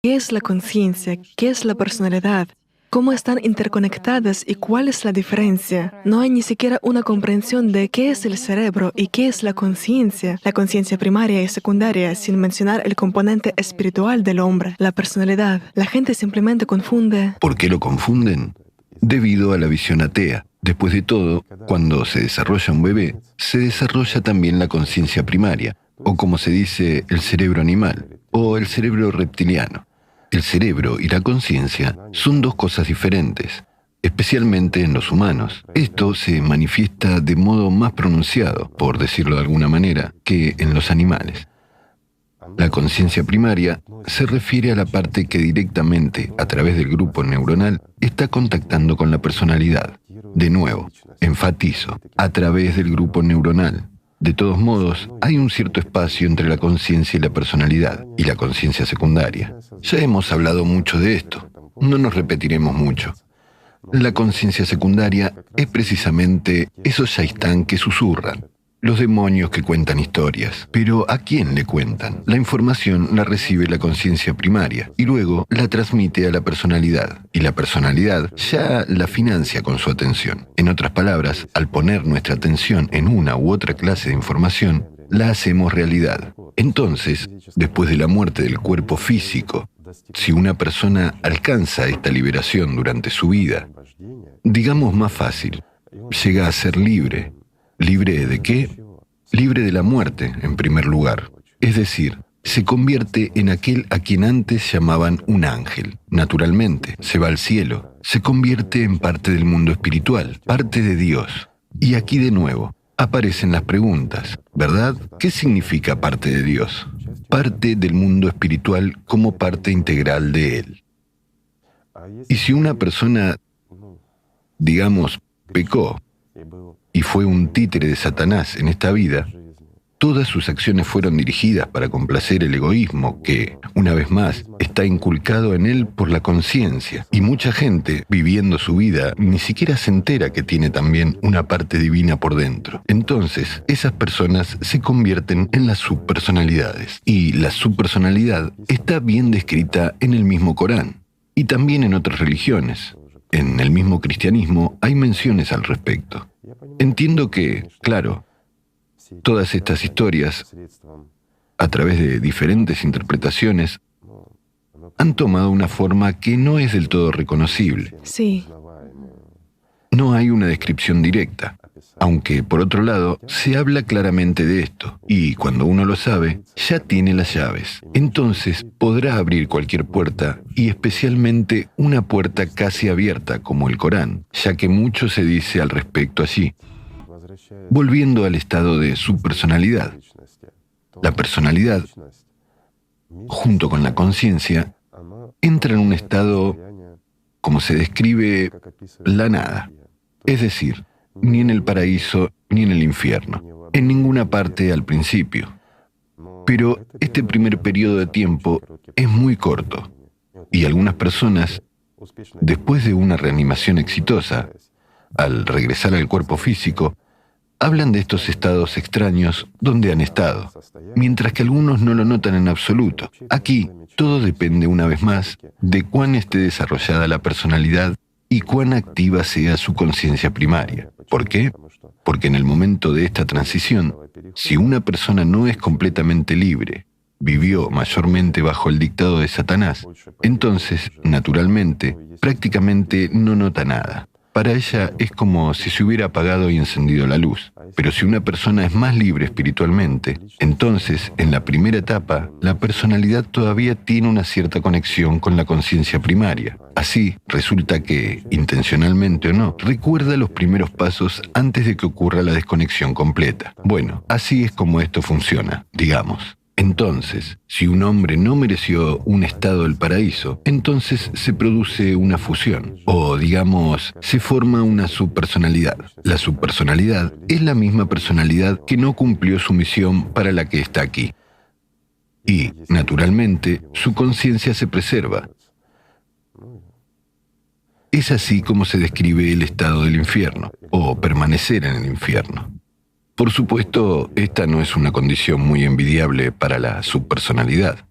¿Qué es la conciencia? ¿Qué es la personalidad? ¿Cómo están interconectadas y cuál es la diferencia? No hay ni siquiera una comprensión de qué es el cerebro y qué es la conciencia primaria y secundaria, sin mencionar el componente espiritual del hombre, la personalidad. La gente simplemente confunde. ¿Por qué lo confunden? Debido a la visión atea. Después de todo, cuando se desarrolla un bebé, se desarrolla también la conciencia primaria, o como se dice, el cerebro animal, o el cerebro reptiliano. El cerebro y la conciencia son dos cosas diferentes, especialmente en los humanos. Esto se manifiesta de modo más pronunciado, por decirlo de alguna manera, que en los animales. La conciencia primaria se refiere a la parte que directamente, a través del grupo neuronal, está contactando con la personalidad. De nuevo, enfatizo, a través del grupo neuronal. De todos modos, hay un cierto espacio entre la conciencia y la personalidad, y la conciencia secundaria. Ya hemos hablado mucho de esto, no nos repetiremos mucho. La conciencia secundaria es precisamente esos shaitán que susurran, los demonios que cuentan historias. Pero ¿a quién le cuentan? La información la recibe la conciencia primaria y luego la transmite a la personalidad. Y la personalidad ya la financia con su atención. En otras palabras, al poner nuestra atención en una u otra clase de información, la hacemos realidad. Entonces, después de la muerte del cuerpo físico, si una persona alcanza esta liberación durante su vida, digamos más fácil, llega a ser libre. ¿Libre de qué? Libre de la muerte, en primer lugar. Es decir, se convierte en aquel a quien antes llamaban un ángel. Naturalmente, se va al cielo. Se convierte en parte del mundo espiritual, parte de Dios. Y aquí de nuevo, aparecen las preguntas, ¿verdad? ¿Qué significa parte de Dios? Parte del mundo espiritual como parte integral de Él. Y si una persona, digamos, pecó, y fue un títere de Satanás en esta vida, todas sus acciones fueron dirigidas para complacer el egoísmo que, una vez más, está inculcado en él por la conciencia. Y mucha gente, viviendo su vida, ni siquiera se entera que tiene también una parte divina por dentro. Entonces, esas personas se convierten en las subpersonalidades. Y la subpersonalidad está bien descrita en el mismo Corán y también en otras religiones. En el mismo cristianismo hay menciones al respecto. Entiendo que, claro, todas estas historias, a través de diferentes interpretaciones, han tomado una forma que no es del todo reconocible. Sí. No hay una descripción directa, aunque, por otro lado, se habla claramente de esto, y cuando uno lo sabe, ya tiene las llaves. Entonces podrá abrir cualquier puerta, y especialmente una puerta casi abierta como el Corán, ya que mucho se dice al respecto allí. Volviendo al estado de subpersonalidad, la personalidad, junto con la conciencia, entra en un estado, como se describe, la nada, es decir, ni en el paraíso ni en el infierno, en ninguna parte al principio. Pero este primer periodo de tiempo es muy corto, y algunas personas, después de una reanimación exitosa, al regresar al cuerpo físico, hablan de estos estados extraños donde han estado, mientras que algunos no lo notan en absoluto. Aquí, todo depende una vez más de cuán esté desarrollada la personalidad y cuán activa sea su conciencia primaria. ¿Por qué? Porque en el momento de esta transición, si una persona no es completamente libre, vivió mayormente bajo el dictado de Satanás, entonces, naturalmente, prácticamente no nota nada. Para ella es como si se hubiera apagado y encendido la luz. Pero si una persona es más libre espiritualmente, entonces, en la primera etapa, la personalidad todavía tiene una cierta conexión con la conciencia primaria. Así, resulta que, intencionalmente o no, recuerda los primeros pasos antes de que ocurra la desconexión completa. Bueno, así es como esto funciona, digamos. Entonces, si un hombre no mereció un estado del paraíso, entonces se produce una fusión, o digamos, se forma una subpersonalidad. La subpersonalidad es la misma personalidad que no cumplió su misión para la que está aquí. Y, naturalmente, su conciencia se preserva. Es así como se describe el estado del infierno, o permanecer en el infierno. Por supuesto, esta no es una condición muy envidiable para la subpersonalidad.